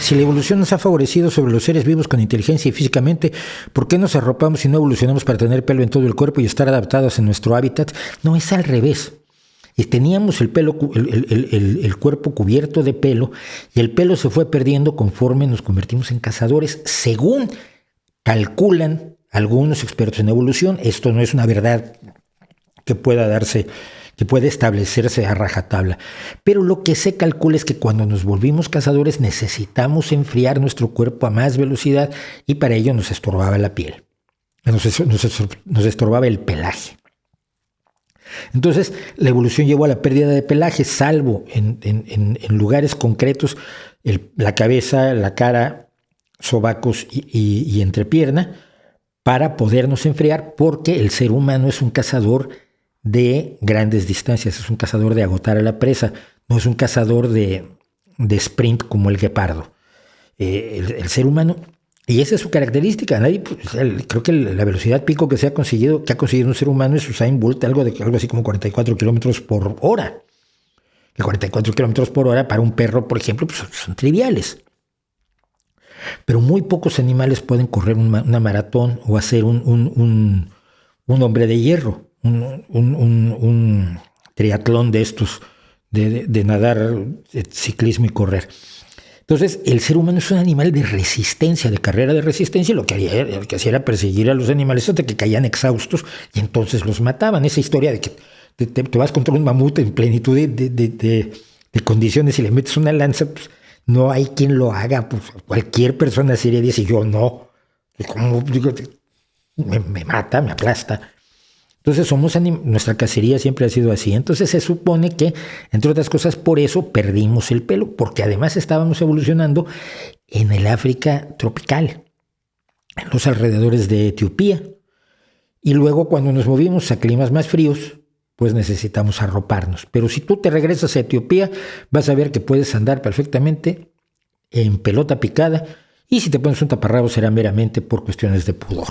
Si la evolución nos ha favorecido sobre los seres vivos con inteligencia y físicamente, ¿por qué nos arropamos y no evolucionamos para tener pelo en todo el cuerpo y estar adaptados en nuestro hábitat? No, es al revés. Teníamos el cuerpo cubierto de pelo y el pelo se fue perdiendo conforme nos convertimos en cazadores, según calculan algunos expertos en evolución. Esto no es una verdad que pueda establecerse a rajatabla. Pero lo que se calcula es que cuando nos volvimos cazadores necesitamos enfriar nuestro cuerpo a más velocidad y para ello nos estorbaba la piel, nos estorbaba el pelaje. Entonces, la evolución llevó a la pérdida de pelaje, salvo en lugares concretos, la cabeza, la cara, sobacos y entrepierna, para podernos enfriar, porque el ser humano es un cazador de grandes distancias, es un cazador de agotar a la presa, no es un cazador de sprint como el guepardo. El ser humano, y esa es su característica. Creo que la velocidad pico que ha conseguido un ser humano es Usain Bolt, algo así como 44 kilómetros por hora. Y 44 kilómetros por hora para un perro, por ejemplo, pues son triviales. Pero muy pocos animales pueden correr una maratón o hacer un hombre de hierro, un triatlón de estos, de nadar, ciclismo y correr. Entonces, el ser humano es un animal de resistencia, de carrera de resistencia, y lo que hacía era perseguir a los animales hasta que caían exhaustos y entonces los mataban. Esa historia de que te vas contra un mamut en plenitud de condiciones y le metes una lanza, pues no hay quien lo haga. Pues cualquier persona seria dice, yo no. Me mata, me aplasta. Entonces nuestra cacería siempre ha sido así. Entonces se supone que, entre otras cosas, por eso perdimos el pelo, porque además estábamos evolucionando en el África tropical, en los alrededores de Etiopía. Y luego cuando nos movimos a climas más fríos, pues necesitamos arroparnos. Pero si tú te regresas a Etiopía, vas a ver que puedes andar perfectamente en pelota picada, y si te pones un taparrabo será meramente por cuestiones de pudor.